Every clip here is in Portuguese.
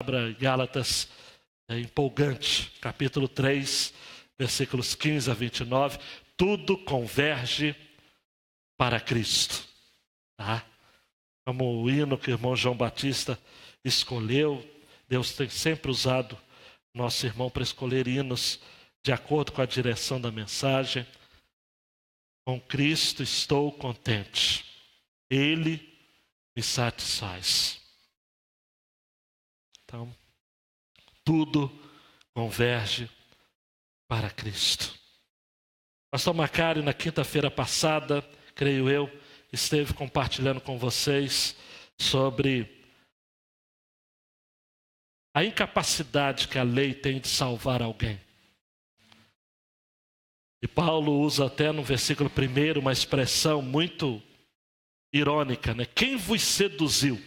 Abra Gálatas, é empolgante, capítulo 3, versículos 15 a 29. Tudo converge para Cristo. Tá? Como o hino que o irmão João Batista escolheu, Deus tem sempre usado nosso irmão para escolher hinos de acordo com a direção da mensagem. Com Cristo estou contente. Ele me satisfaz. Então, tudo converge para Cristo. Pastor Macário, na quinta-feira passada, creio eu, esteve compartilhando com vocês sobre a incapacidade que a lei tem de salvar alguém. E Paulo usa até no versículo 1 uma expressão muito irônica, né? Quem vos seduziu?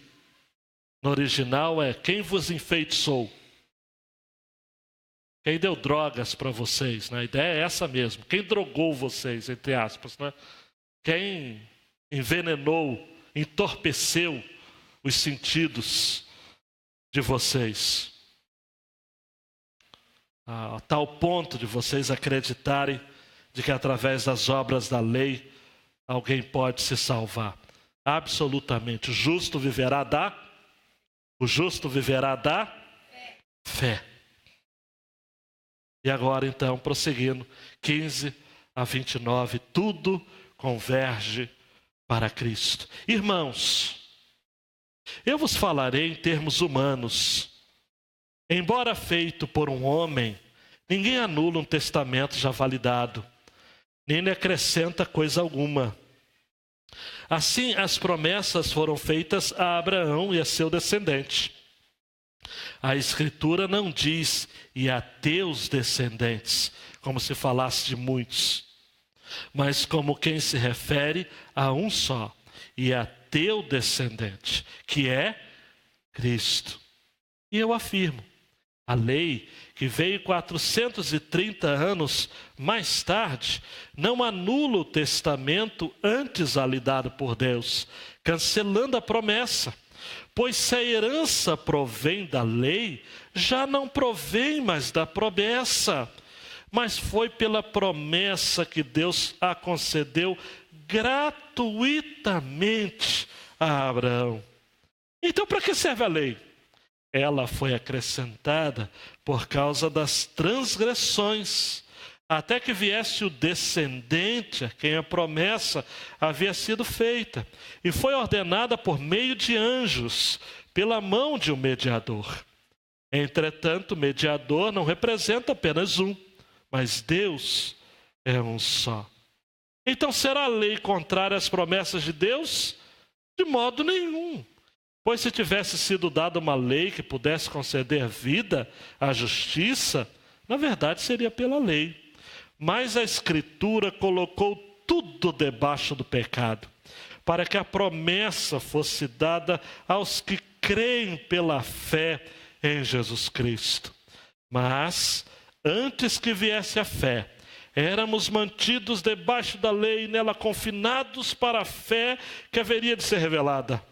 No original é quem vos enfeitiçou? Quem deu drogas para vocês? Né? A ideia é essa mesmo. Quem drogou vocês, entre aspas, né? Quem envenenou, entorpeceu os sentidos de vocês, a tal ponto de vocês acreditarem de que através das obras da lei alguém pode se salvar. Absolutamente. O justo viverá da fé. E agora então, prosseguindo, 15 a 29, tudo converge para Cristo. Irmãos, eu vos falarei em termos humanos. Embora feito por um homem, ninguém anula um testamento já validado, nem lhe acrescenta coisa alguma. Assim, as promessas foram feitas a Abraão e a seu descendente. A Escritura não diz e a teus descendentes, como se falasse de muitos, mas como quem se refere a um só, e a teu descendente, que é Cristo. E eu afirmo, a lei, que veio 430 anos mais tarde, não anula o testamento antes ali dado por Deus, cancelando a promessa. Pois se a herança provém da lei, já não provém mais da promessa, mas foi pela promessa que Deus a concedeu gratuitamente a Abraão. Então, para que serve a lei? Ela foi acrescentada por causa das transgressões, até que viesse o descendente a quem a promessa havia sido feita, e foi ordenada por meio de anjos, pela mão de um mediador. Entretanto, o mediador não representa apenas um, mas Deus é um só. Então, será a lei contrária às promessas de Deus? De modo nenhum. Pois se tivesse sido dada uma lei que pudesse conceder vida à justiça, na verdade seria pela lei. Mas a Escritura colocou tudo debaixo do pecado, para que a promessa fosse dada aos que creem pela fé em Jesus Cristo. Mas, antes que viesse a fé, éramos mantidos debaixo da lei e nela confinados para a fé que haveria de ser revelada.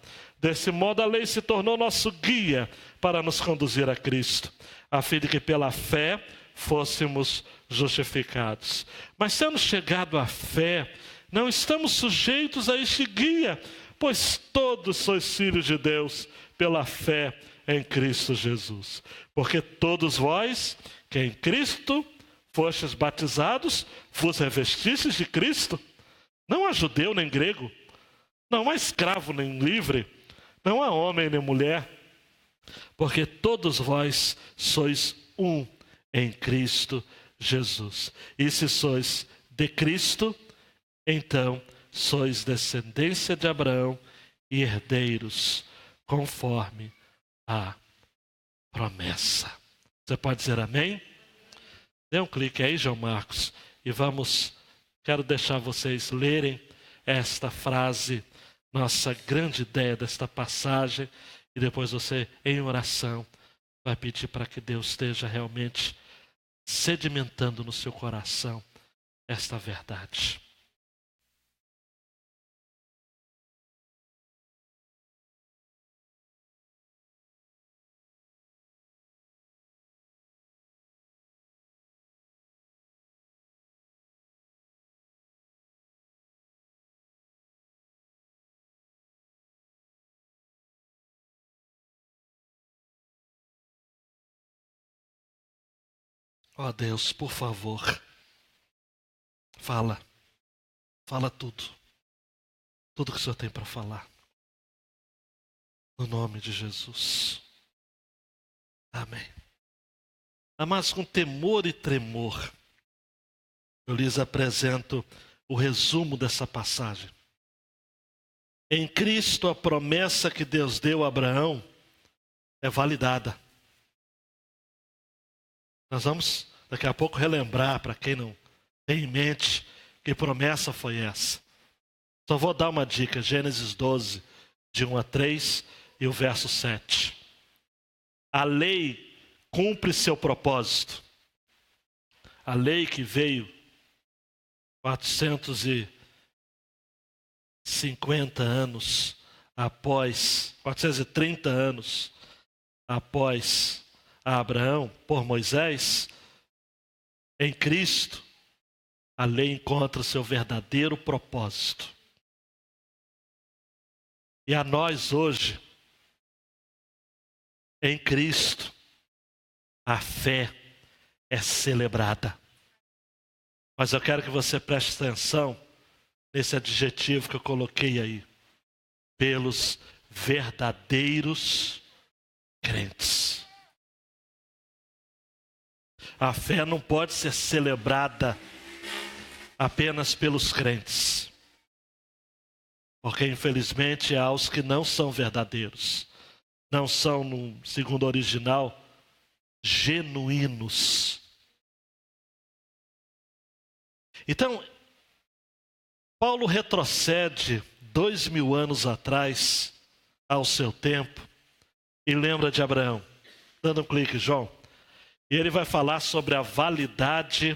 Desse modo, a lei se tornou nosso guia para nos conduzir a Cristo, a fim de que pela fé fôssemos justificados. Mas sendo chegado à fé, não estamos sujeitos a este guia, pois todos sois filhos de Deus pela fé em Cristo Jesus. Porque todos vós, que em Cristo fostes batizados, vos revestistes de Cristo. Não há judeu nem grego, não há escravo nem livre, não há homem nem mulher, porque todos vós sois um em Cristo Jesus. E se sois de Cristo, então sois descendência de Abraão e herdeiros, conforme a promessa. Você pode dizer amém? Dê um clique aí, João Marcos, e quero deixar vocês lerem esta frase, nossa grande ideia desta passagem, e depois você, em oração, vai pedir para que Deus esteja realmente sedimentando no seu coração esta verdade. Ó Deus, por favor, fala tudo que o Senhor tem para falar. No nome de Jesus. Amém. Amados, com temor e tremor, eu lhes apresento o resumo dessa passagem. Em Cristo, a promessa que Deus deu a Abraão é validada. Nós vamos daqui a pouco relembrar, para quem não tem em mente, que promessa foi essa. Só vou dar uma dica, Gênesis 12, de 1 a 3 e o verso 7. A lei cumpre seu propósito. A lei que veio 430 anos após Abraão, por Moisés, em Cristo, a lei encontra o seu verdadeiro propósito. E a nós hoje, em Cristo, a fé é celebrada. Mas eu quero que você preste atenção nesse adjetivo que eu coloquei aí. Pelos verdadeiros crentes. A fé não pode ser celebrada apenas pelos crentes. Porque infelizmente há os que não são verdadeiros. Não são, no segundo original, genuínos. Então, Paulo retrocede 2000 anos atrás ao seu tempo e lembra de Abraão. Dando um clique, João. E ele vai falar sobre a validade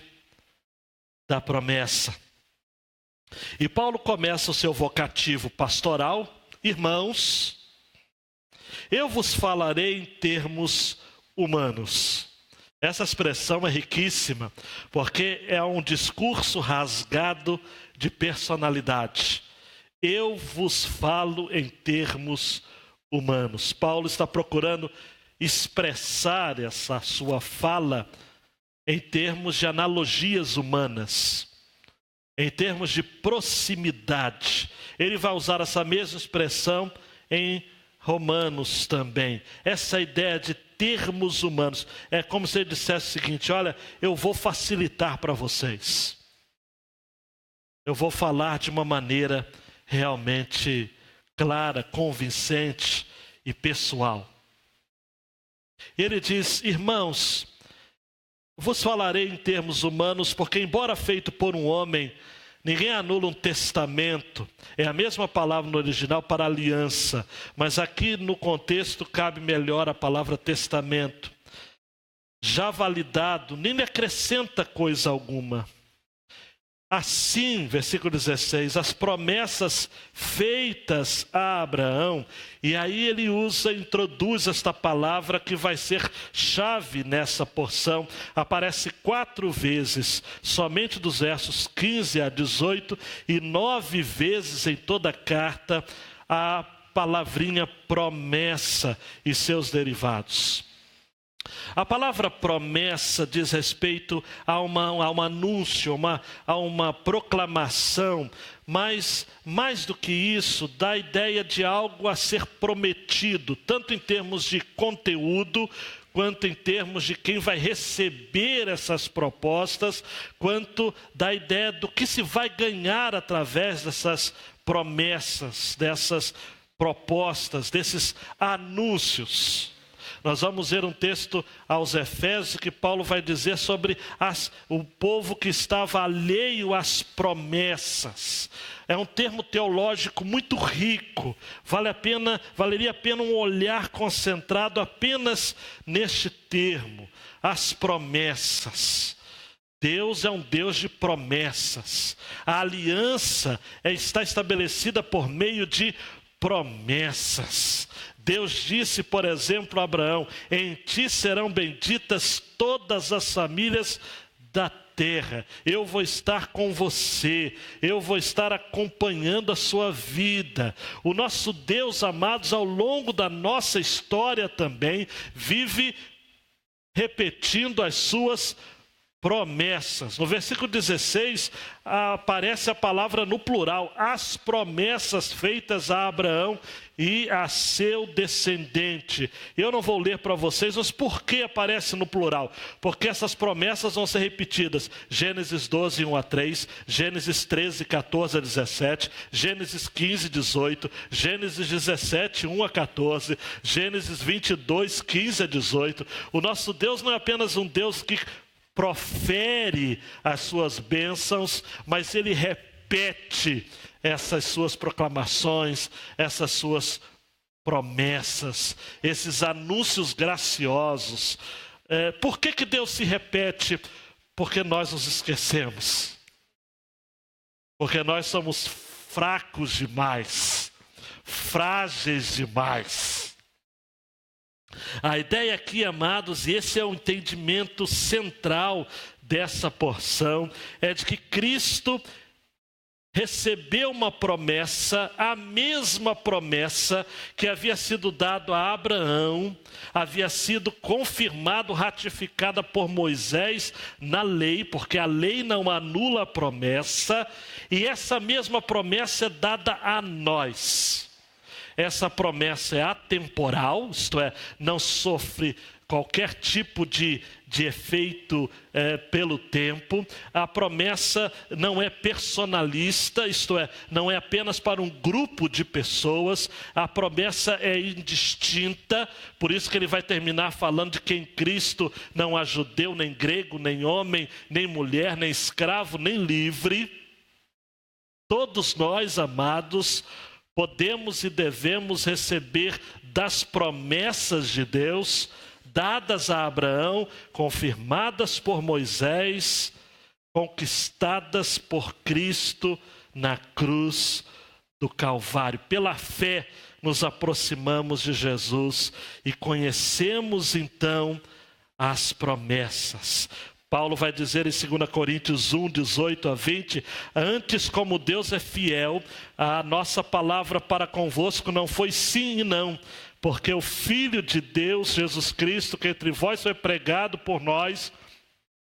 da promessa. E Paulo começa o seu vocativo pastoral. Irmãos, eu vos falarei em termos humanos. Essa expressão é riquíssima, porque é um discurso rasgado de personalidade. Eu vos falo em termos humanos. Paulo está procurando expressar essa sua fala em termos de analogias humanas, em termos de proximidade. Ele vai usar essa mesma expressão em Romanos também. Essa ideia de termos humanos. É como se ele dissesse o seguinte: olha, eu vou facilitar para vocês. Eu vou falar de uma maneira realmente clara, convincente e pessoal. Ele diz: irmãos, vos falarei em termos humanos, porque embora feito por um homem, ninguém anula um testamento. É a mesma palavra no original para aliança, mas aqui no contexto cabe melhor a palavra testamento. Já validado, nem lhe acrescenta coisa alguma. Assim, versículo 16, as promessas feitas a Abraão, e aí ele introduz esta palavra que vai ser chave nessa porção, aparece 4 vezes, somente dos versos 15 a 18, e 9 vezes em toda a carta, a palavrinha promessa e seus derivados. A palavra promessa diz respeito a um anúncio, a uma proclamação, mas mais do que isso, dá a ideia de algo a ser prometido, tanto em termos de conteúdo, quanto em termos de quem vai receber essas propostas, quanto da ideia do que se vai ganhar através dessas promessas, dessas propostas, desses anúncios. Nós vamos ver um texto aos Efésios que Paulo vai dizer sobre o povo que estava alheio às promessas. É um termo teológico muito rico. Valeria a pena um olhar concentrado apenas neste termo, as promessas. Deus é um Deus de promessas. A aliança está estabelecida por meio de promessas. Deus disse, por exemplo, a Abraão: em ti serão benditas todas as famílias da terra. Eu vou estar com você, eu vou estar acompanhando a sua vida. O nosso Deus, amados, ao longo da nossa história também, vive repetindo as suas promessas. No versículo 16 aparece a palavra no plural, as promessas feitas a Abraão e a seu descendente. Eu não vou ler para vocês, mas por que aparece no plural? Porque essas promessas vão ser repetidas. Gênesis 12, 1 a 3, Gênesis 13, 14 a 17, Gênesis 15, 18, Gênesis 17, 1 a 14, Gênesis 22, 15 a 18. O nosso Deus não é apenas um Deus que profere as suas bênçãos, mas Ele repete essas suas proclamações, essas suas promessas, esses anúncios graciosos. Por que Deus se repete? Porque nós nos esquecemos. Porque nós somos fracos demais, frágeis demais. A ideia aqui, amados, e esse é o entendimento central dessa porção, é de que Cristo recebeu uma promessa, a mesma promessa que havia sido dada a Abraão, havia sido confirmado, ratificada por Moisés na lei, porque a lei não anula a promessa, e essa mesma promessa é dada a nós. Essa promessa é atemporal, isto é, não sofre qualquer tipo de efeito pelo tempo. A promessa não é personalista, isto é, não é apenas para um grupo de pessoas. A promessa é indistinta, por isso que ele vai terminar falando de que em Cristo não há judeu, nem grego, nem homem, nem mulher, nem escravo, nem livre. Todos nós, amados, podemos e devemos receber das promessas de Deus, dadas a Abraão, confirmadas por Moisés, conquistadas por Cristo na cruz do Calvário. Pela fé nos aproximamos de Jesus e conhecemos então as promessas. Paulo vai dizer em 2 Coríntios 1, 18 a 20, antes como Deus é fiel, a nossa palavra para convosco não foi sim e não, porque o Filho de Deus, Jesus Cristo, que entre vós foi pregado por nós,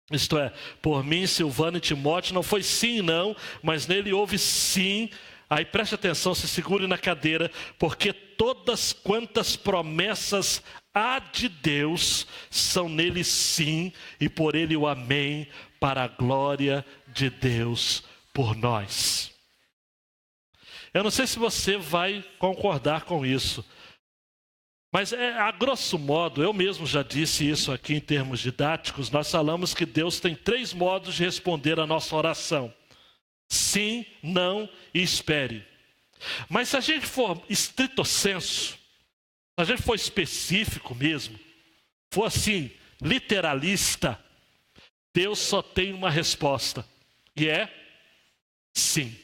isto é, por mim, Silvano e Timóteo, não foi sim e não, mas nele houve sim. Aí preste atenção, se segure na cadeira, porque todas quantas promessas há de Deus são nele sim, e por ele o amém, para a glória de Deus por nós. Eu não sei se você vai concordar com isso, mas a grosso modo, eu mesmo já disse isso aqui em termos didáticos, nós falamos que Deus tem 3 modos de responder a nossa oração: sim, não e espere. Mas se a gente for estrito sensu, se a gente for específico mesmo, for assim, literalista, Deus só tem uma resposta, e é sim.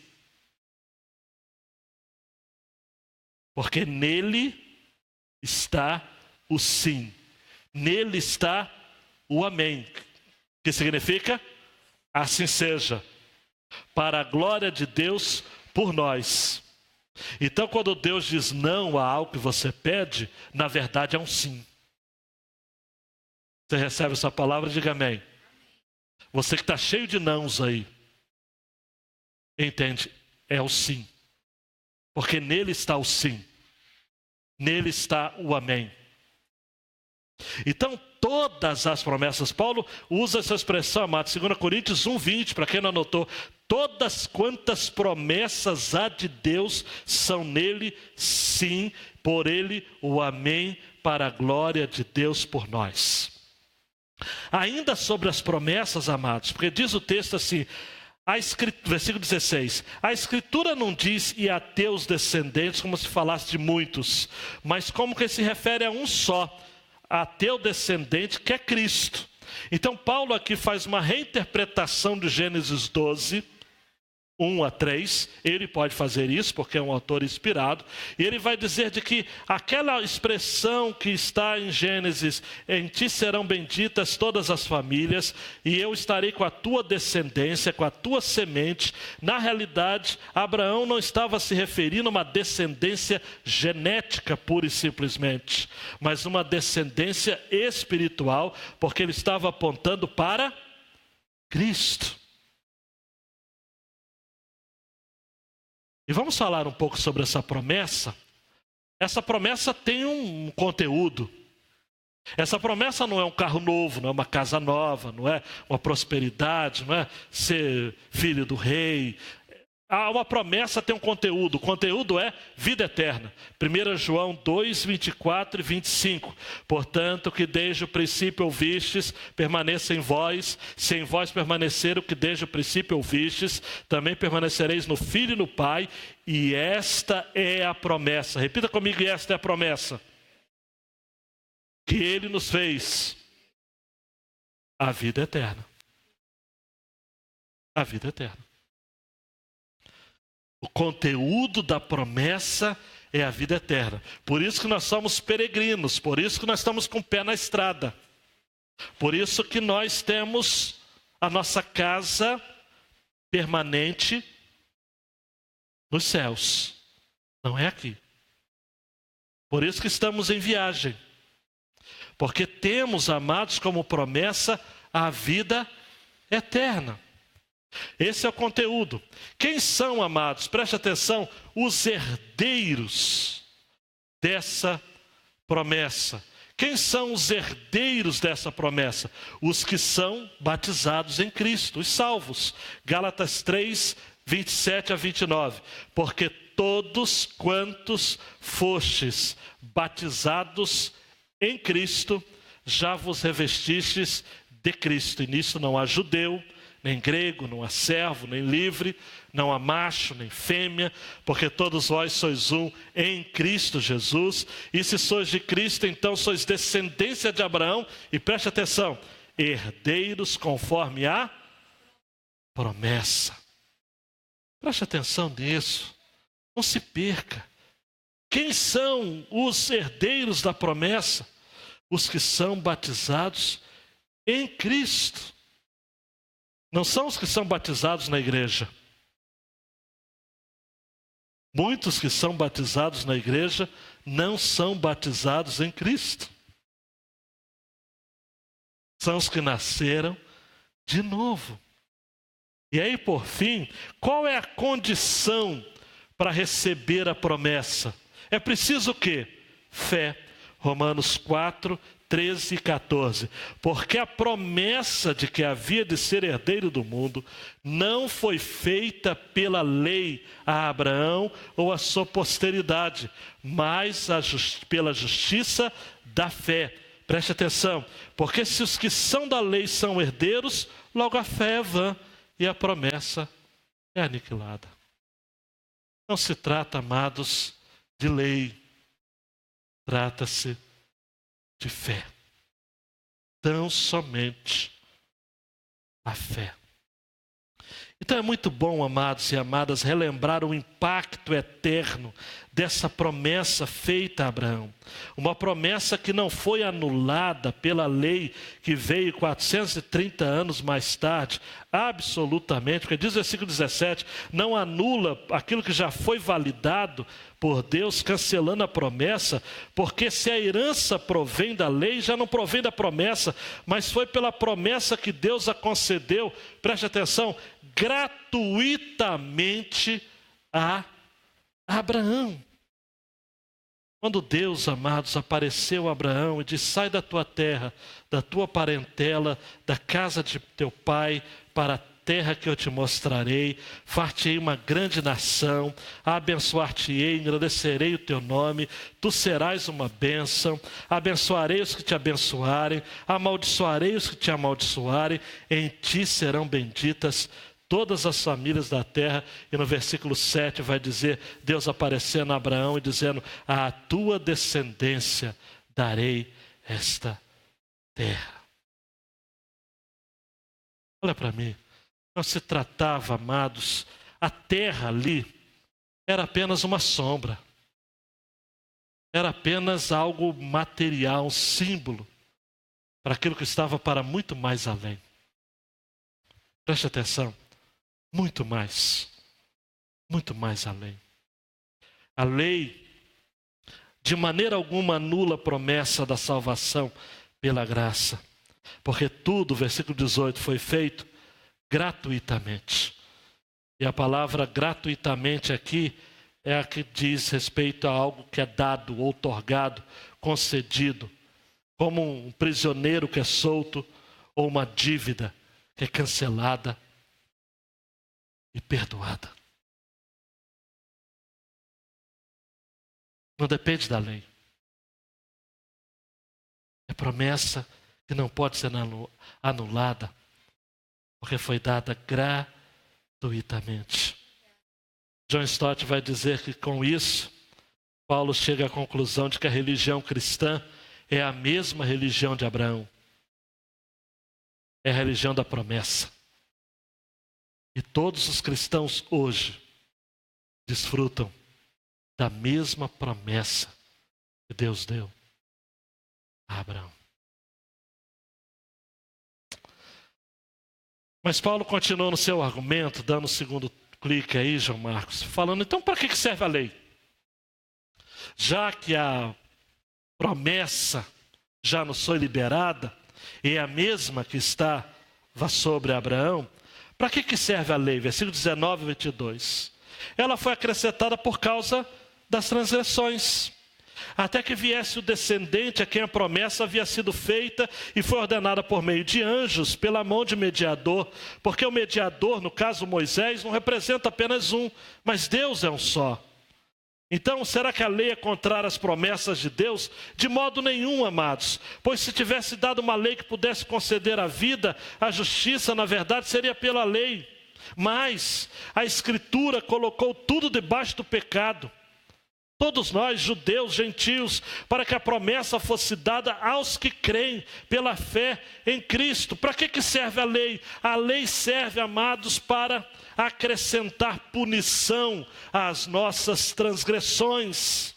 Porque nele está o sim, nele está o amém, que significa assim seja, para a glória de Deus por nós. Então, quando Deus diz não a algo que você pede, na verdade é um sim. Você recebe essa palavra, diga amém. Você que está cheio de nãos aí, entende? É o sim. Porque nele está o sim. Nele está o amém. Então, todas as promessas, Paulo usa essa expressão, amado, 2 Coríntios 1, 20, para quem não anotou, todas quantas promessas há de Deus são nele, sim, por ele o amém, para a glória de Deus por nós. Ainda sobre as promessas, amados, porque diz o texto assim, versículo 16, a Escritura não diz e a teus descendentes como se falasse de muitos, mas como que se refere a um só, a teu descendente, que é Cristo. Então Paulo aqui faz uma reinterpretação de Gênesis 12, 1 a 3, ele pode fazer isso porque é um autor inspirado, e ele vai dizer de que aquela expressão que está em Gênesis, em ti serão benditas todas as famílias, e eu estarei com a tua descendência, com a tua semente, na realidade, Abraão não estava se referindo a uma descendência genética pura e simplesmente, mas uma descendência espiritual, porque ele estava apontando para Cristo. E vamos falar um pouco sobre essa promessa. Essa promessa tem um conteúdo. Essa promessa não é um carro novo, não é uma casa nova, não é uma prosperidade, não é ser filho do rei. Uma promessa tem um conteúdo. O conteúdo é vida eterna. 1 João 2, 24 e 25. Portanto, que desde o princípio ouvistes, permaneça em vós. Se em vós permanecer o que desde o princípio ouvistes, também permanecereis no Filho e no Pai. E esta é a promessa. Repita comigo, e esta é a promessa. Que Ele nos fez a vida eterna. A vida eterna. O conteúdo da promessa é a vida eterna. Por isso que nós somos peregrinos, por isso que nós estamos com o pé na estrada. Por isso que nós temos a nossa casa permanente nos céus. Não é aqui. Por isso que estamos em viagem. Porque temos, amados, como promessa a vida eterna. Esse é o conteúdo. Quem são, amados? Preste atenção, os herdeiros dessa promessa. Quem são os herdeiros dessa promessa? Os que são batizados em Cristo, os salvos. Gálatas 3, 27 a 29. Porque todos quantos fostes batizados em Cristo, já vos revestistes de Cristo. E nisso não há judeu, nem grego, não há servo, nem livre, não há macho, nem fêmea, porque todos vós sois um em Cristo Jesus. E se sois de Cristo, então sois descendência de Abraão. E preste atenção, herdeiros conforme a promessa. Preste atenção nisso, não se perca. Quem são os herdeiros da promessa? Os que são batizados em Cristo. Não são os que são batizados na igreja. Muitos que são batizados na igreja não são batizados em Cristo. São os que nasceram de novo. E aí, por fim, qual é a condição para receber a promessa? É preciso o quê? Fé. Romanos 4, 13 e 14. Porque a promessa de que havia de ser herdeiro do mundo não foi feita pela lei a Abraão ou a sua posteridade, mas pela justiça da fé. Preste atenção, porque se os que são da lei são herdeiros, logo a fé é vã e a promessa é aniquilada. Não se trata, amados, de lei. Trata-se de fé. Tão somente a fé. Então é muito bom, amados e amadas, relembrar o impacto eterno dessa promessa feita a Abraão. Uma promessa que não foi anulada pela lei que veio 430 anos mais tarde, absolutamente, porque diz o versículo 17, não anula aquilo que já foi validado por Deus, cancelando a promessa, porque se a herança provém da lei, já não provém da promessa, mas foi pela promessa que Deus a concedeu, preste atenção, gratuitamente a Abraão. Quando Deus, amados, apareceu a Abraão e disse, sai da tua terra, da tua parentela, da casa de teu pai, para a terra que eu te mostrarei, far-te-ei uma grande nação, abençoar-te-ei, engrandecerei o teu nome, tu serás uma bênção, abençoarei os que te abençoarem, amaldiçoarei os que te amaldiçoarem, em ti serão benditas todas as famílias da terra. E no versículo 7 vai dizer, Deus aparecendo a Abraão e dizendo, à tua descendência darei esta terra. Olha para mim, não se tratava, amados, a terra ali era apenas uma sombra, era apenas algo material, um símbolo para aquilo que estava para muito mais além. Preste atenção. Muito mais além. A lei, de maneira alguma, anula a promessa da salvação pela graça, porque tudo, versículo 18, foi feito gratuitamente. E a palavra gratuitamente aqui é a que diz respeito a algo que é dado, outorgado, concedido, como um prisioneiro que é solto ou uma dívida que é cancelada e perdoada. Não depende da lei. É promessa que não pode ser anulada, porque foi dada gratuitamente. John Stott vai dizer que com isso, Paulo chega à conclusão de que a religião cristã é a mesma religião de Abraão. É a religião da promessa. E todos os cristãos hoje desfrutam da mesma promessa que Deus deu a Abraão. Mas Paulo continuou no seu argumento, dando o segundo clique aí, João Marcos, falando, então para que serve a lei? Já que a promessa já nos foi liberada, e é a mesma que estava sobre Abraão, para que serve a lei? Versículo 19 e 22. Ela foi acrescentada por causa das transgressões, até que viesse o descendente a quem a promessa havia sido feita e foi ordenada por meio de anjos, pela mão de mediador, porque o mediador, no caso Moisés, não representa apenas um, mas Deus é um só. Então, será que a lei é contrária às promessas de Deus? De modo nenhum, amados. Pois se tivesse dado uma lei que pudesse conceder a vida, a justiça, na verdade, seria pela lei. Mas a Escritura colocou tudo debaixo do pecado. Todos nós, judeus, gentios, para que a promessa fosse dada aos que creem pela fé em Cristo. Para que serve a lei? A lei serve, amados, para acrescentar punição às nossas transgressões.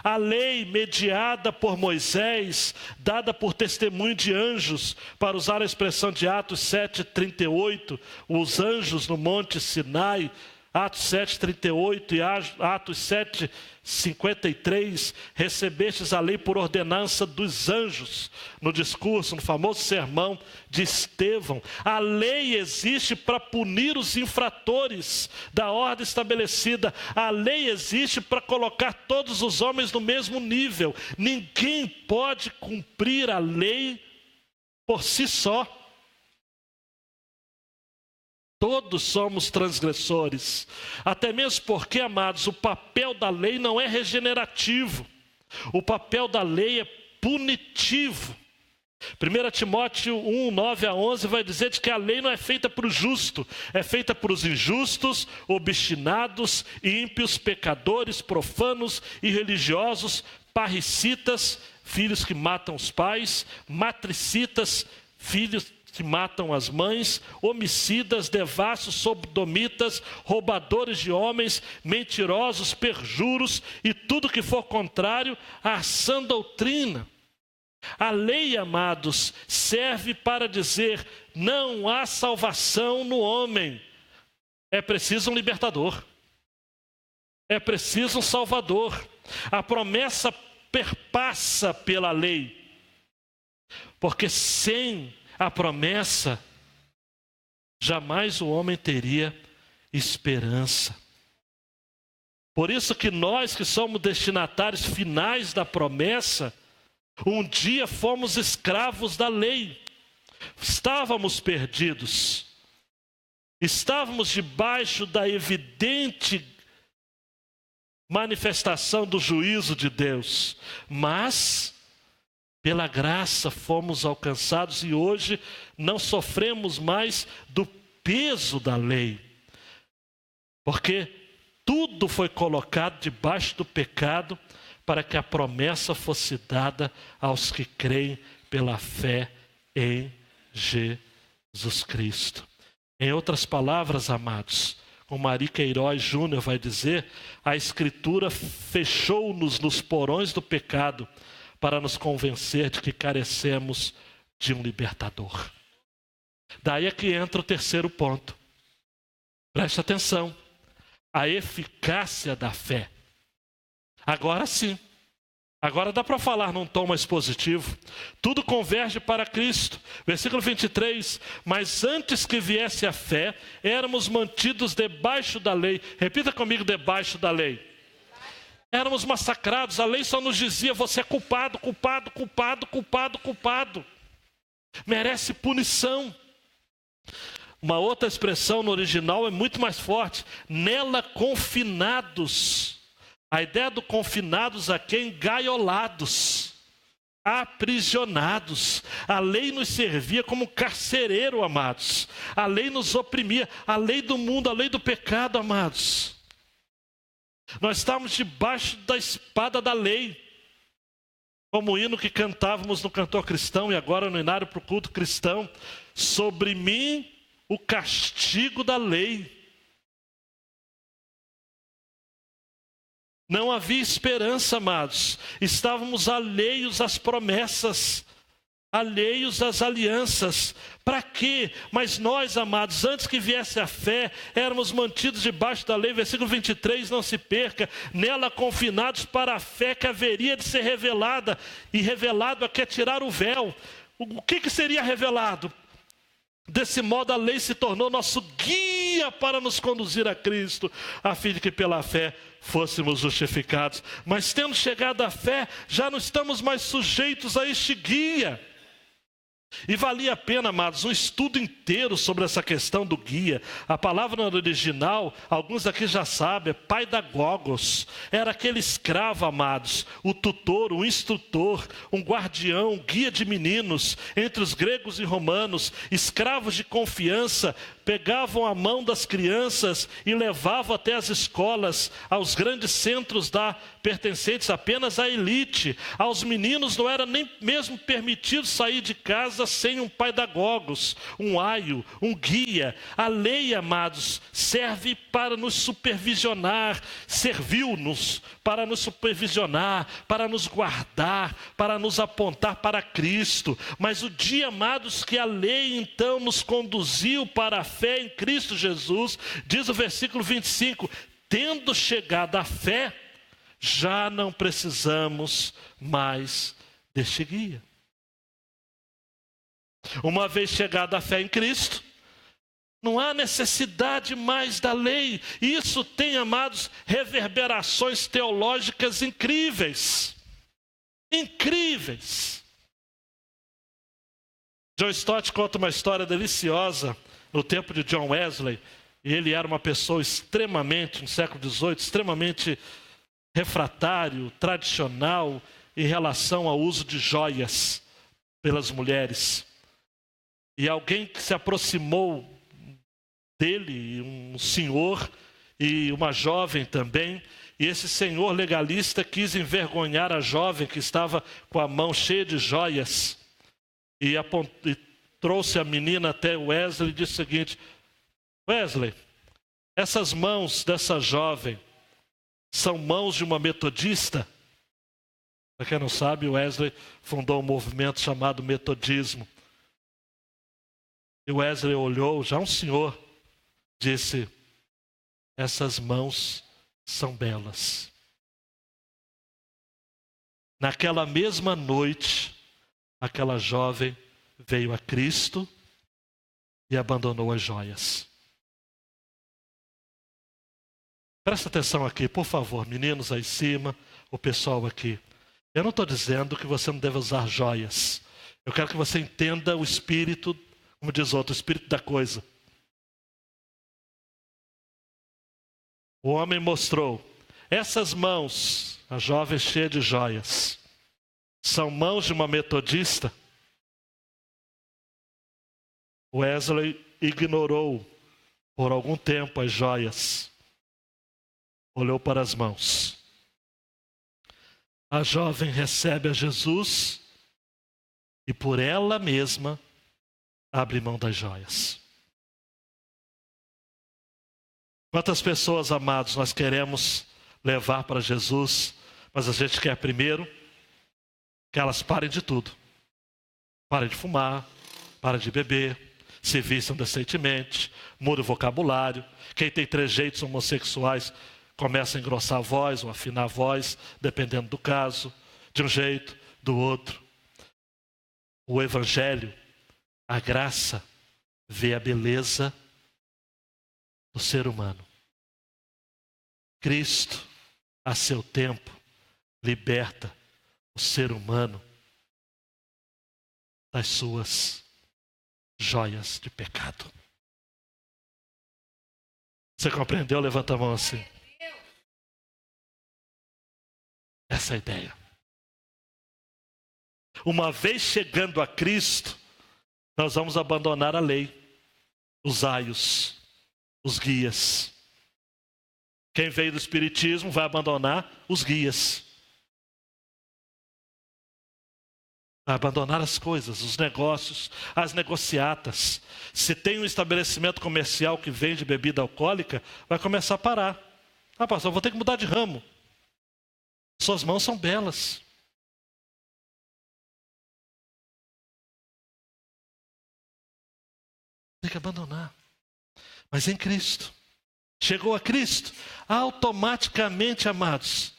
A lei mediada por Moisés, dada por testemunho de anjos, para usar a expressão de Atos 7:38, os anjos no Monte Sinai, Atos 7:38 e Atos 7:53, recebestes a lei por ordenança dos anjos, no discurso, no famoso sermão de Estevão. A lei existe para punir os infratores da ordem estabelecida. A lei existe para colocar todos os homens no mesmo nível. Ninguém pode cumprir a lei por si só. Todos somos transgressores, até mesmo porque, amados, o papel da lei não é regenerativo, o papel da lei é punitivo. 1 Timóteo 1, 9 a 11 vai dizer de que a lei não é feita para o justo, é feita para os injustos, obstinados, ímpios, pecadores, profanos, irreligiosos, parricitas, filhos que matam os pais, matricitas, filhos que matam as mães, homicidas, devassos, sodomitas, roubadores de homens, mentirosos, perjuros e tudo que for contrário à sã doutrina. A lei, amados, serve para dizer: não há salvação no homem. É preciso um libertador. É preciso um salvador. A promessa perpassa pela lei. Porque sem a promessa, jamais o homem teria esperança. Por isso que nós que somos destinatários finais da promessa, um dia fomos escravos da lei. Estávamos perdidos. Estávamos debaixo da evidente manifestação do juízo de Deus. Mas pela graça fomos alcançados e hoje não sofremos mais do peso da lei. Porque tudo foi colocado debaixo do pecado para que a promessa fosse dada aos que creem pela fé em Jesus Cristo. Em outras palavras, amados, como Ari Queiroz Júnior vai dizer, a Escritura fechou-nos nos porões do pecado para nos convencer de que carecemos de um libertador. Daí é que entra o terceiro ponto. Preste atenção. A eficácia da fé. Agora sim, Agora dá para falar num tom mais positivo. Tudo converge para Cristo. Versículo 23. Mas antes que viesse a fé, éramos mantidos debaixo da lei. Repita comigo, debaixo da lei. Éramos massacrados. A lei só nos dizia: você é culpado, culpado, culpado, culpado, culpado. Merece punição. Uma outra expressão no original é muito mais forte. Nela confinados. A ideia do confinados aqui é engaiolados, aprisionados. A lei nos servia como carcereiro, amados. A lei nos oprimia. A lei do mundo, a lei do pecado, amados. Nós estávamos debaixo da espada da lei. Como o hino que cantávamos no cantor cristão e agora no inário para o culto cristão. Sobre mim o castigo da lei. Não havia esperança, amados. Estávamos alheios às promessas, alheios às alianças. Para quê? Mas nós, amados, antes que viesse a fé, éramos mantidos debaixo da lei. Versículo 23, não se perca. Nela confinados para a fé que haveria de ser revelada. E revelado aqui é tirar o véu. O que seria revelado? Desse modo a lei se tornou nosso guia para nos conduzir a Cristo, a fim de que pela fé fôssemos justificados. Mas tendo chegado à fé, já não estamos mais sujeitos a este guia. E valia a pena, amados, um estudo inteiro sobre essa questão do guia. A palavra no original, alguns aqui já sabem, é paidagogos. Era aquele escravo, amados, o tutor, o instrutor, um guardião, um guia de meninos. Entre os gregos e romanos, escravos de confiança, pegavam a mão das crianças e levavam até as escolas, aos grandes centros pertencentes apenas à elite. Aos meninos não era nem mesmo permitido sair de casa sem um paidagogos, um aio, um guia. A lei, amados, serve para nos supervisionar, serviu-nos para nos supervisionar, para nos guardar, para nos apontar para Cristo. Mas o dia, amados, que a lei então nos conduziu para a fé em Cristo Jesus, diz o versículo 25, tendo chegado à fé, já não precisamos mais deste guia. Uma vez chegada a fé em Cristo, não há necessidade mais da lei. Isso tem, amados, reverberações teológicas incríveis. Incríveis. John Stott conta uma história deliciosa no tempo de John Wesley. Ele era uma pessoa extremamente, no século XVIII, extremamente refratário, tradicional em relação ao uso de joias pelas mulheres. E alguém que se aproximou dele, um senhor e uma jovem também, e esse senhor legalista quis envergonhar a jovem que estava com a mão cheia de joias e trouxe a menina até Wesley e disse o seguinte: Wesley, essas mãos dessa jovem são mãos de uma metodista? Para quem não sabe, Wesley fundou um movimento chamado metodismo. E Wesley olhou, já um senhor, disse: essas mãos são belas. Naquela mesma noite, aquela jovem veio a Cristo e abandonou as joias. Presta atenção aqui, por favor, meninos aí em cima, o pessoal aqui. Eu não estou dizendo que você não deve usar joias. Eu quero que você entenda o espírito, como diz outro, o espírito da coisa. O homem mostrou, essas mãos, a jovem cheia de joias, são mãos de uma metodista. Wesley ignorou por algum tempo as joias. Olhou para as mãos. A jovem recebe a Jesus e por ela mesma abre mão das joias. Quantas pessoas, amados, nós queremos levar para Jesus, mas a gente quer primeiro que elas parem de tudo. Parem de fumar, parem de beber, se vistam decentemente, mudem o vocabulário. Quem tem trejeitos homossexuais começa a engrossar a voz ou afinar a voz, dependendo do caso. de um jeito, do outro. O Evangelho, a graça, vê a beleza do ser humano. Cristo, a seu tempo, liberta o ser humano das suas joias de pecado. Você compreendeu? Levanta a mão assim. Essa é a ideia. Uma vez chegando a Cristo, nós vamos abandonar a lei, os aios, os guias. Quem veio do Espiritismo vai abandonar os guias. Vai abandonar as coisas, os negócios, as negociatas. Se tem um estabelecimento comercial que vende bebida alcoólica, vai começar a parar. Ah, pastor, eu vou ter que mudar de ramo. Suas mãos são belas. Tem que abandonar. Mas em Cristo. Chegou a Cristo, automaticamente, amados,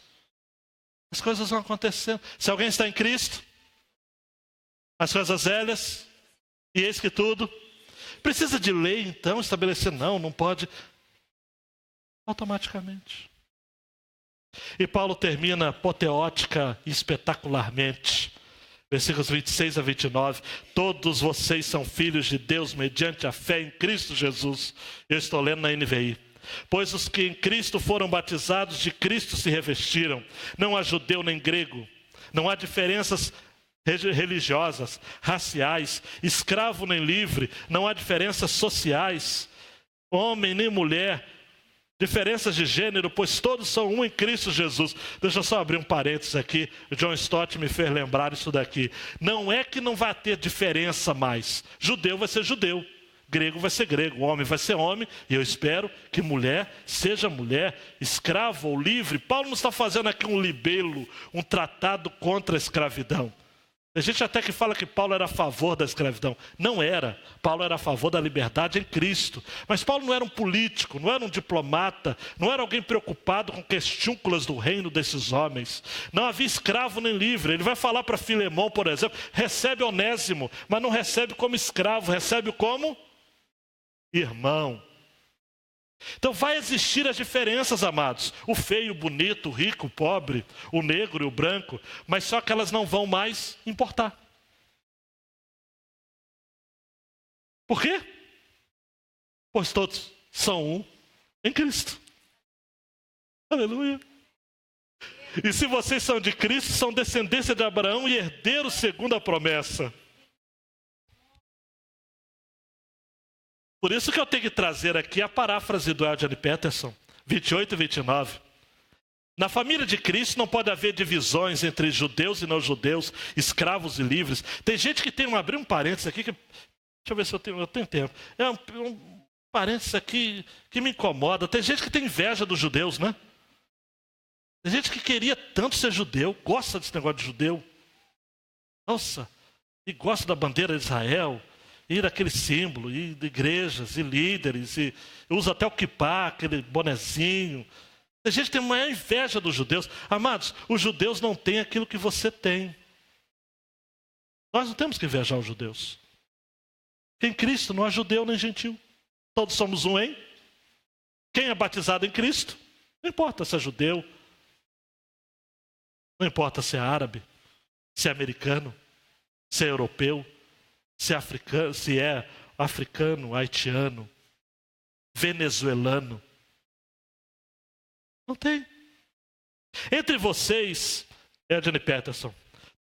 as coisas vão acontecendo. Se alguém está em Cristo, as coisas velhas, e eis que tudo. Precisa de lei, então, estabelecer, não pode. Automaticamente. E Paulo termina apoteótica e espetacularmente. Versículos 26 a 29. Todos vocês são filhos de Deus mediante a fé em Cristo Jesus. Eu estou lendo na NVI. Pois os que em Cristo foram batizados, de Cristo se revestiram. Não há judeu nem grego. Não há diferenças religiosas, raciais, escravo nem livre. Não há diferenças sociais, homem nem mulher. Diferenças de gênero, pois todos são um em Cristo Jesus. Deixa eu só abrir um parênteses aqui. O John Stott me fez lembrar isso daqui. Não é que não vai ter diferença mais. Judeu vai ser judeu. Grego vai ser grego. Homem vai ser homem. E eu espero que mulher seja mulher. Escravo ou livre. Paulo não está fazendo aqui um libelo, um tratado contra a escravidão. Tem gente até que fala que Paulo era a favor da escravidão. Não era. Paulo era a favor da liberdade em Cristo. Mas Paulo não era um político, não era um diplomata, não era alguém preocupado com questúnculas do reino desses homens. Não havia escravo nem livre. Ele vai falar para Filemão, por exemplo, recebe Onésimo, mas não recebe como escravo, recebe como irmão. Então vai existir as diferenças, amados. O feio, o bonito, o rico, o pobre, o negro e o branco. Mas só que elas não vão mais importar. Por quê? Pois todos são um em Cristo. Aleluia. E se vocês são de Cristo, são descendência de Abraão e herdeiros segundo a promessa. Por isso que eu tenho que trazer aqui a paráfrase do Eugene Peterson, 28 e 29. Na família de Cristo não pode haver divisões entre judeus e não judeus, escravos e livres. Tem gente que tem abrir um parênteses aqui, deixa eu ver se eu tenho tempo. É um parênteses aqui que me incomoda. Tem gente que tem inveja dos judeus, né? Tem gente que queria tanto ser judeu, gosta desse negócio de judeu. Nossa, e gosta da bandeira de Israel. Ir daquele símbolo, ir de igrejas e líderes, e usa até o kippá, aquele bonezinho. A gente tem uma inveja dos judeus. Amados, os judeus não têm aquilo que você tem. Nós não temos que invejar os judeus. Em Cristo não há judeu nem gentil. Todos somos um em. Quem é batizado em Cristo, não importa se é judeu, não importa se é árabe, se é americano, se é europeu, se é africano, haitiano, venezuelano. Não tem. Entre vocês, Eugene Peterson,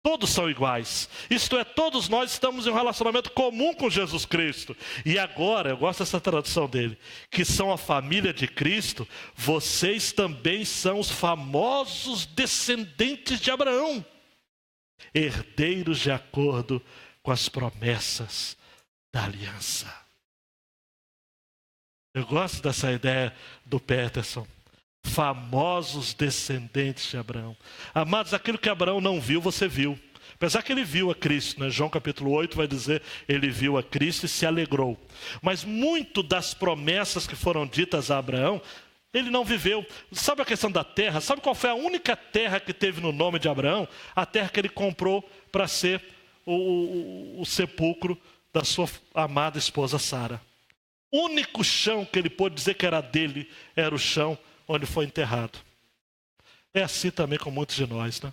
todos são iguais. Isto é, todos nós estamos em um relacionamento comum com Jesus Cristo. E agora, eu gosto dessa tradução dele, que são a família de Cristo, vocês também são os famosos descendentes de Abraão, herdeiros de acordo com as promessas da aliança. Eu gosto dessa ideia do Peterson. Famosos descendentes de Abraão. Amados, aquilo que Abraão não viu, você viu. Apesar que ele viu a Cristo, né? João capítulo 8 vai dizer, ele viu a Cristo e se alegrou. Mas muito das promessas que foram ditas a Abraão, Ele não viveu. Sabe a questão da terra? Sabe qual foi a única terra que teve no nome de Abraão? A terra que ele comprou para ser o sepulcro da sua amada esposa Sara. O único chão que ele pôde dizer que era dele era o chão onde foi enterrado. É assim também com muitos de nós, né?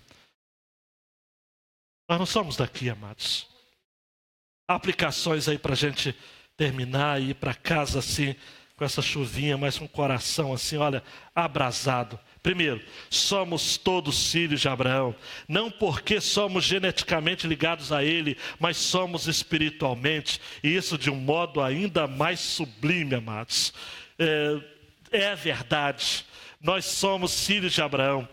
Nós não somos daqui, amados. Há aplicações aí para a gente terminar e ir para casa assim, com essa chuvinha, mas com o coração assim, olha, abrasado. Primeiro, somos todos filhos de Abraão, não porque somos geneticamente ligados a ele, mas somos espiritualmente, e isso de um modo ainda mais sublime, amados. É verdade, nós somos filhos de Abraão.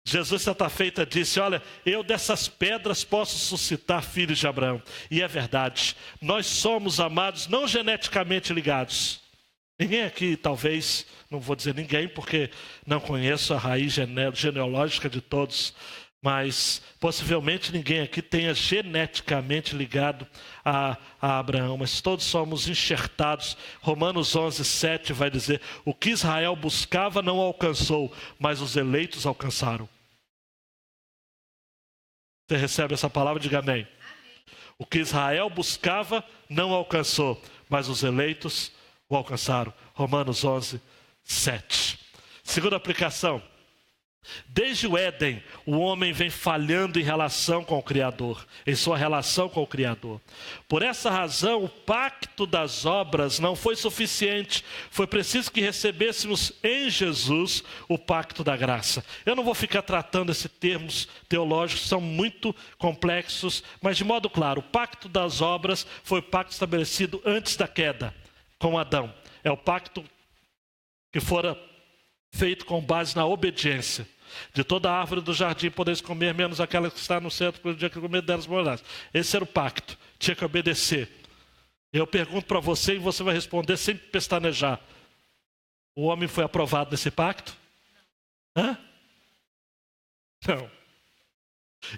Jesus, certa feita, disse, olha, eu dessas pedras posso suscitar filhos de Abraão. E é verdade, nós somos, amados, não geneticamente ligados. Ninguém aqui, talvez, não vou dizer ninguém, porque não conheço a raiz genealógica de todos, mas possivelmente ninguém aqui tenha geneticamente ligado a Abraão, mas todos somos enxertados. Romanos 11:7 vai dizer, o que Israel buscava não alcançou, mas os eleitos alcançaram. Você recebe essa palavra? Diga amém. O que Israel buscava não alcançou, mas os eleitos o alcançaram. Romanos 11:7. Segunda aplicação. Desde o Éden, o homem vem falhando em relação com o Criador, em sua relação com o Criador. Por essa razão, o pacto das obras não foi suficiente. Foi preciso que recebêssemos em Jesus o pacto da graça. Eu não vou ficar tratando esses termos teológicos, são muito complexos, mas de modo claro, o pacto das obras foi o pacto estabelecido antes da queda, com Adão. É o pacto que fora feito com base na obediência. De toda a árvore do jardim podeis comer, menos aquela que está no centro, porque o dia que comer delas morrerás. Esse era o pacto, tinha que obedecer. Eu pergunto para você e você vai responder sem pestanejar. O homem foi aprovado nesse pacto? Hã? Não.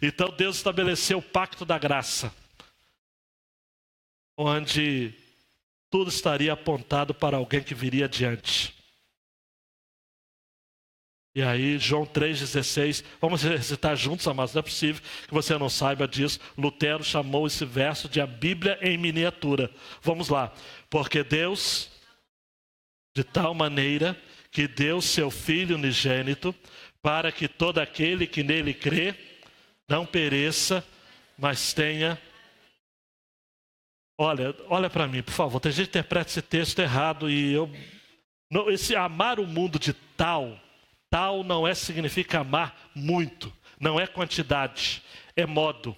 Então Deus estabeleceu o pacto da graça, onde tudo estaria apontado para alguém que viria adiante. E aí, João 3,16, vamos recitar juntos, amados, não é possível que você não saiba disso. Lutero chamou esse verso de a Bíblia em miniatura. Vamos lá. Porque Deus, de tal maneira que deu seu Filho unigênito, para que todo aquele que nele crê, não pereça, mas tenha... Olha para mim, por favor, tem gente que interpreta esse texto errado e eu... Esse amar o mundo de tal não significa amar muito, não é quantidade, é modo.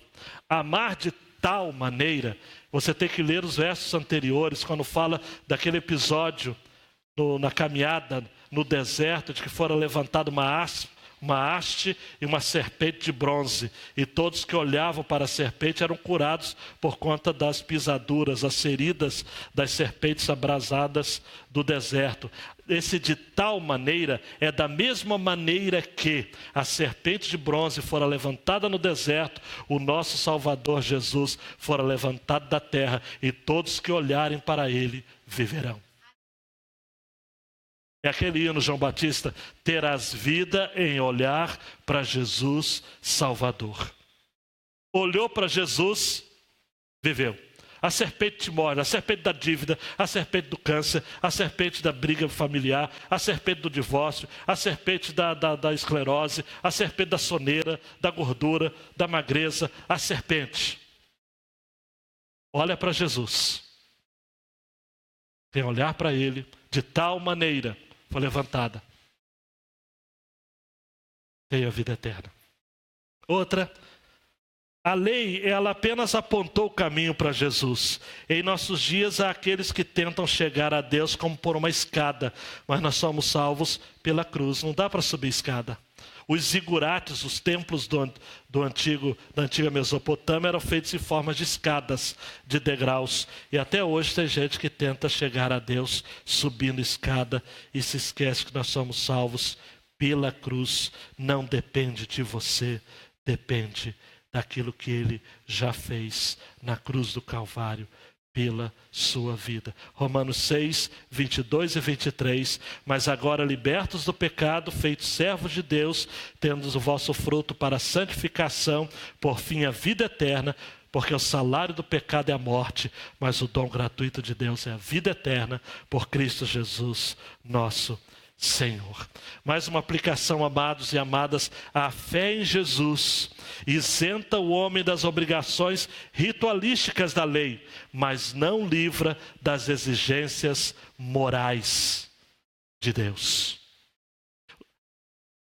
Amar de tal maneira, você tem que ler os versos anteriores, quando fala daquele episódio na caminhada no deserto, de que fora levantada uma haste e uma serpente de bronze, e todos que olhavam para a serpente eram curados por conta das pisaduras, as feridas das serpentes abrasadas do deserto. Esse de tal maneira é da mesma maneira que a serpente de bronze fora levantada no deserto, o nosso Salvador Jesus fora levantado da terra, e todos que olharem para ele viverão. É aquele hino, João Batista, terás vida em olhar para Jesus Salvador. Olhou para Jesus, viveu. A serpente te morde, a serpente da dívida, a serpente do câncer, a serpente da briga familiar, a serpente do divórcio, a serpente da esclerose, a serpente da soneira, da gordura, da magreza, a serpente. Olha para Jesus. Tem olhar para ele de tal maneira, foi levantada. Tem a vida eterna. Outra, a lei, ela apenas apontou o caminho para Jesus. Em nossos dias há aqueles que tentam chegar a Deus como por uma escada, mas nós somos salvos pela cruz. Não dá para subir escada. Os zigurates, os templos da antiga Mesopotâmia eram feitos em forma de escadas, de degraus. E até hoje tem gente que tenta chegar a Deus subindo escada e se esquece que nós somos salvos pela cruz. Não depende de você, depende daquilo que Ele já fez na cruz do Calvário pela sua vida. Romanos 6, 22 e 23. Mas agora, libertos do pecado, feitos servos de Deus, tendo o vosso fruto para a santificação, por fim a vida eterna, porque o salário do pecado é a morte, mas o dom gratuito de Deus é a vida eterna, por Cristo Jesus, nosso Senhor. Mais uma aplicação, amados e amadas: a fé em Jesus isenta o homem das obrigações ritualísticas da lei, mas não livra das exigências morais de Deus.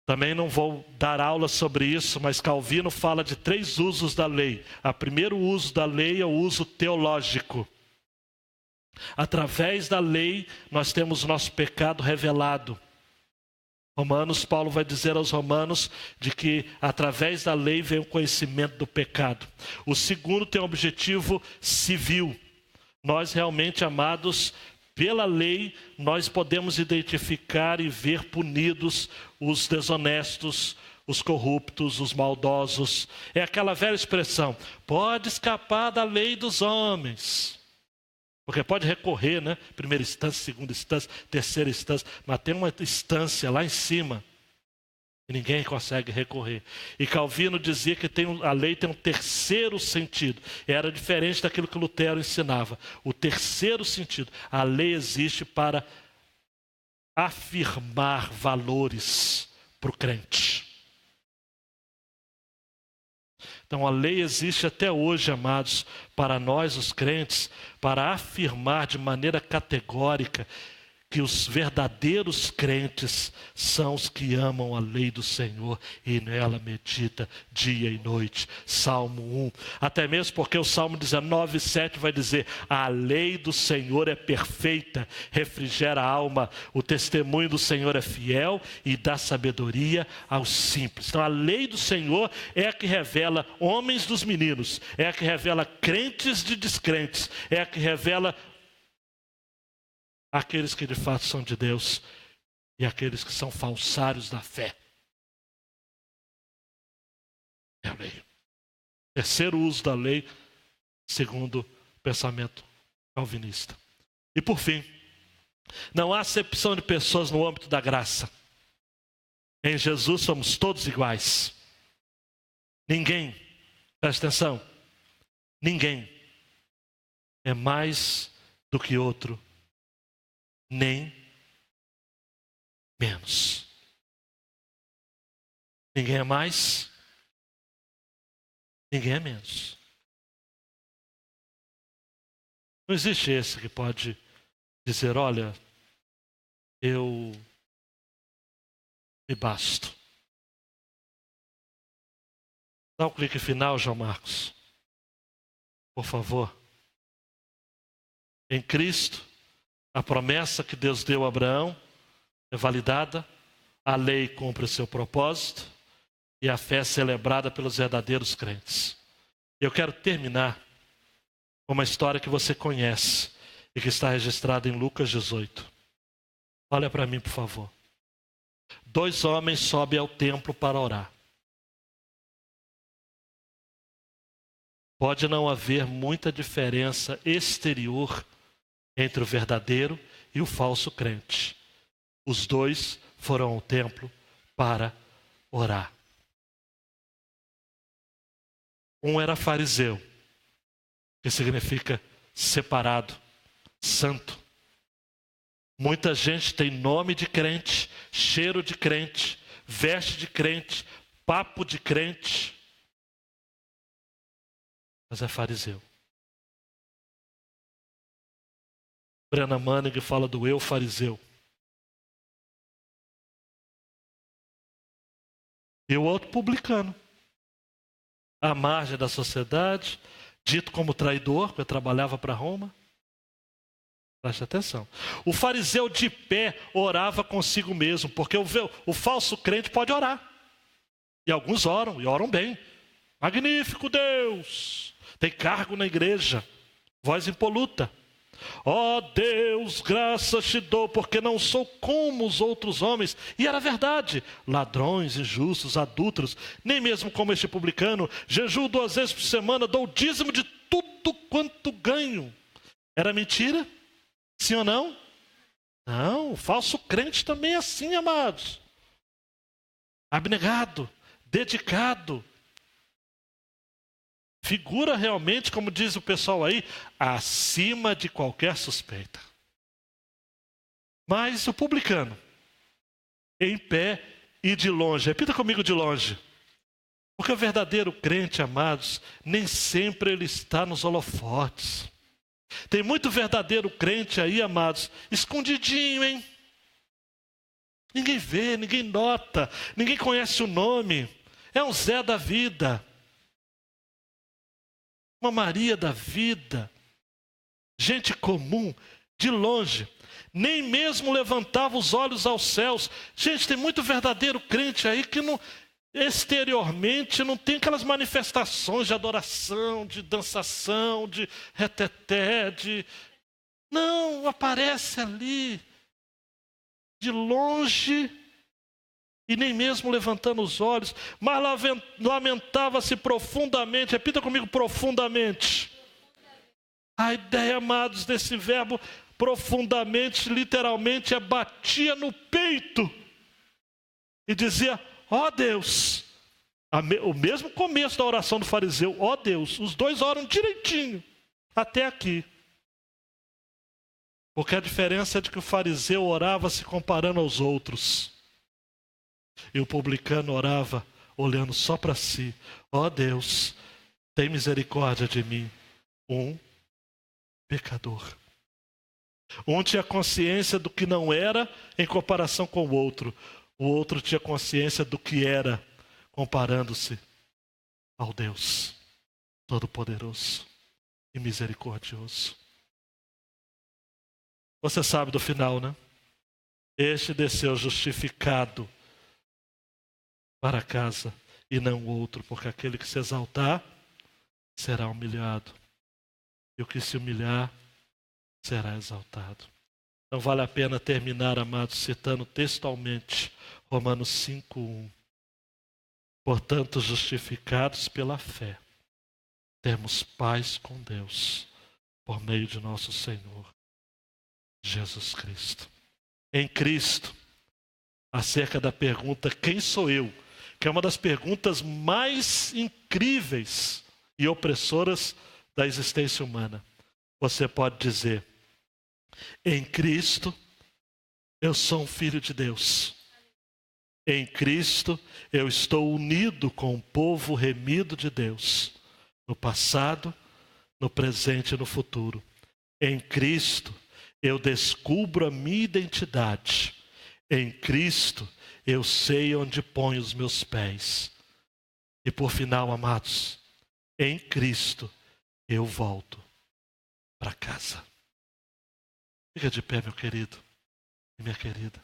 Também não vou dar aula sobre isso, mas Calvino fala de 3 usos da lei. O primeiro uso da lei é o uso teológico. Através da lei, nós temos o nosso pecado revelado. Paulo vai dizer aos romanos de que através da lei vem o conhecimento do pecado. O segundo tem um objetivo civil. Nós realmente, amados, pela lei, nós podemos identificar e ver punidos os desonestos, os corruptos, os maldosos. É aquela velha expressão: pode escapar da lei dos homens. Porque pode recorrer, né? Primeira instância, segunda instância, terceira instância. Mas tem uma instância lá em cima e ninguém consegue recorrer. E Calvino dizia que a lei tem um terceiro sentido. Era diferente daquilo que Lutero ensinava. O terceiro sentido: a lei existe para afirmar valores para o crente. Então a lei existe até hoje, amados, para nós os crentes, para afirmar de maneira categórica que os verdadeiros crentes são os que amam a lei do Senhor e nela medita dia e noite. Salmo 1. Até mesmo porque o Salmo 19, 7 vai dizer: a lei do Senhor é perfeita, refrigera a alma. O testemunho do Senhor é fiel e dá sabedoria aos simples. Então a lei do Senhor é a que revela homens dos meninos, é a que revela crentes de descrentes, é a que revela aqueles que de fato são de Deus e aqueles que são falsários da fé. É a lei. Terceiro uso da lei, segundo o pensamento calvinista. E por fim, não há acepção de pessoas no âmbito da graça. Em Jesus somos todos iguais. Ninguém, presta atenção, ninguém é mais do que outro, nem menos. Ninguém é mais, ninguém é menos. Não existe esse que pode dizer: olha, eu me basto. Dá um clique final, João Marcos, por favor. Em Cristo, a promessa que Deus deu a Abraão é validada, a lei cumpre o seu propósito e a fé é celebrada pelos verdadeiros crentes. Eu quero terminar com uma história que você conhece e que está registrada em Lucas 18. Olha para mim, por favor. 2 homens sobem ao templo para orar. Pode não haver muita diferença exterior entre o verdadeiro e o falso crente. Os 2 foram ao templo para orar. Um era fariseu, que significa separado, santo. Muita gente tem nome de crente, cheiro de crente, veste de crente, papo de crente, mas é fariseu. Brennan Manning fala do eu fariseu. E o outro publicano, à margem da sociedade, dito como traidor, porque trabalhava para Roma. Preste atenção. O fariseu de pé orava consigo mesmo, porque o falso crente pode orar. E alguns oram, e oram bem. Magnífico Deus! Tem cargo na igreja, voz impoluta. Ó Deus, graças te dou, porque não sou como os outros homens. E era verdade. Ladrões, injustos, adúlteros, nem mesmo como este publicano. Jejuo 2 vezes por semana, dou o dízimo de tudo quanto ganho. Era mentira? Sim ou não? Não, o falso crente também é assim, amados. Abnegado, dedicado. Figura realmente, como diz o pessoal aí, acima de qualquer suspeita. Mas o publicano, em pé e de longe. Repita comigo, de longe. Porque o verdadeiro crente, amados, nem sempre ele está nos holofotes. Tem muito verdadeiro crente aí, amados, escondidinho, hein? Ninguém vê, ninguém nota, ninguém conhece o nome. É um Zé da vida, uma Maria da vida, gente comum, de longe. Nem mesmo levantava os olhos aos céus. Gente, tem muito verdadeiro crente aí que não, exteriormente não tem aquelas manifestações de adoração, de dançação, de reteté, de... Não, aparece ali, de longe, e nem mesmo levantando os olhos, mas lamentava-se profundamente. Repita comigo, profundamente. A ideia, amados, desse verbo profundamente, literalmente, é batia no peito e dizia: ó Deus. O mesmo começo da oração do fariseu, ó Deus. Os dois oram direitinho, até aqui. Porque a diferença é de que o fariseu orava se comparando aos outros, e o publicano orava olhando só para si. Ó Deus, tem misericórdia de mim, um pecador. Um tinha consciência do que não era em comparação com o outro tinha consciência do que era, comparando-se ao Deus Todo-Poderoso e Misericordioso. Você sabe do final, né? Este desceu justificado para casa e não o outro, porque aquele que se exaltar será humilhado, e o que se humilhar será exaltado. Não vale a pena terminar, amados, citando textualmente Romanos 5:1. Portanto, justificados pela fé, temos paz com Deus, por meio de nosso Senhor Jesus Cristo. Em Cristo, acerca da pergunta, quem sou eu? Que é uma das perguntas mais incríveis e opressoras da existência humana. Você pode dizer: em Cristo, eu sou um filho de Deus. Em Cristo, eu estou unido com o povo remido de Deus, no passado, no presente e no futuro. Em Cristo, eu descubro a minha identidade. Em Cristo, eu sei onde ponho os meus pés. E por final, amados, em Cristo, eu volto para casa. Fica de pé, meu querido e minha querida.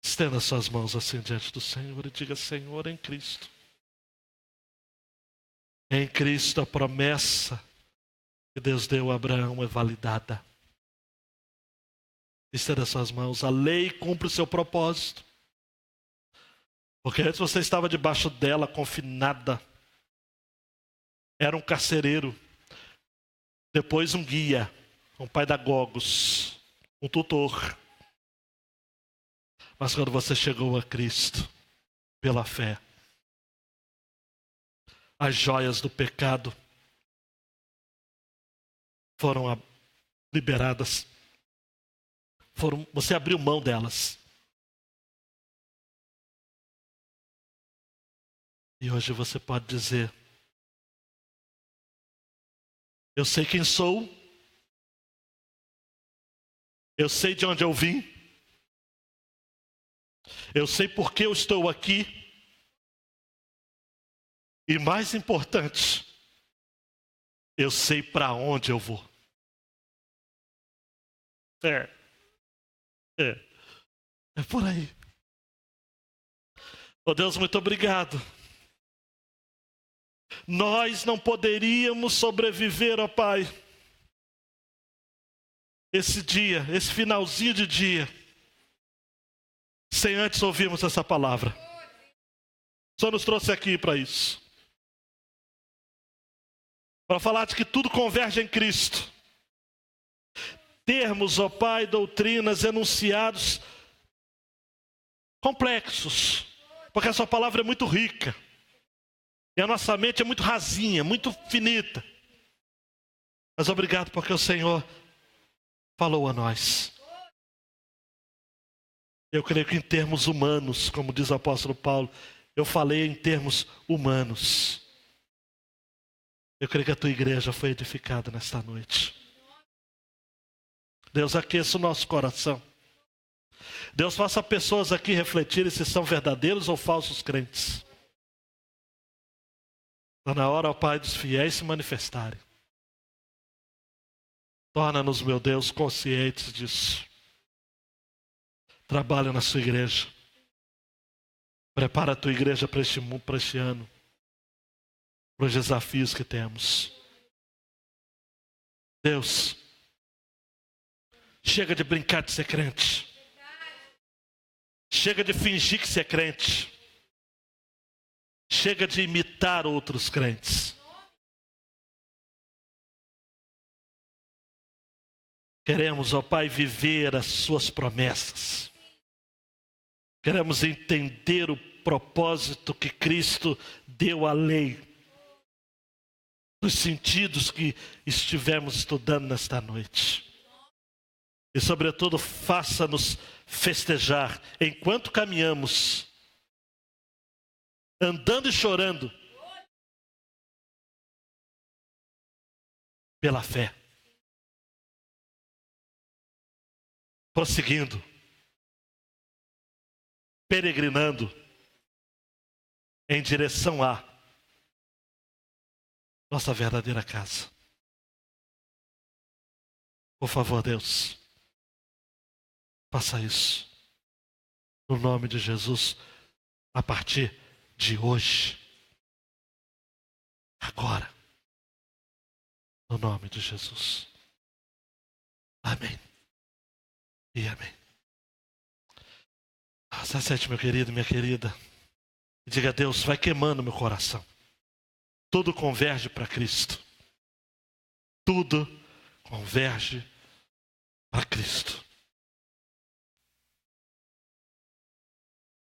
Estenda suas mãos assim diante do Senhor e diga: Senhor, em Cristo. Em Cristo a promessa que Deus deu a Abraão é validada. Estenda suas mãos. A lei cumpre o seu propósito. Porque antes você estava debaixo dela, confinada. Era um carcereiro. Depois um guia, um pedagogos, um tutor. Mas quando você chegou a Cristo, pela fé, as joias do pecado foram liberadas. Você abriu mão delas. E hoje você pode dizer: eu sei quem sou, eu sei de onde eu vim, eu sei por que eu estou aqui, e mais importante, eu sei para onde eu vou. É por aí. Oh Deus, muito obrigado. Nós não poderíamos sobreviver, ó Pai, esse dia, esse finalzinho de dia, sem antes ouvirmos essa palavra. O Senhor nos trouxe aqui para isso. para falar de que tudo converge em Cristo. Termos, ó Pai, doutrinas, enunciados complexos, porque a sua palavra é muito rica. E a nossa mente é muito rasinha, muito finita. Mas obrigado porque o Senhor falou a nós. Eu creio que em termos humanos, como diz o apóstolo Paulo, eu falei em termos humanos. Eu creio que a tua igreja foi edificada nesta noite. Deus, aqueça o nosso coração. Deus, faça pessoas aqui refletirem se são verdadeiros ou falsos crentes. Está na hora, ó Pai, dos fiéis se manifestarem. Torna-nos, meu Deus, conscientes disso. Trabalha na sua igreja. Prepara a tua igreja para este ano, para os desafios que temos. Deus, chega de brincar de ser crente. Chega de fingir que você é crente. Chega de imitar outros crentes. Queremos, ó Pai, viver as suas promessas. Queremos entender o propósito que Cristo deu à lei, nos sentidos que estivemos estudando nesta noite. E, sobretudo, faça-nos festejar enquanto caminhamos, andando e chorando, pela fé, prosseguindo, peregrinando em direção à nossa verdadeira casa. Por favor, Deus, faça isso no nome de Jesus, a partir de hoje, agora, no nome de Jesus. Amém e amém. Acesse, meu querido, minha querida, e diga a Deus: vai queimando meu coração. Tudo converge para Cristo. Tudo converge para Cristo.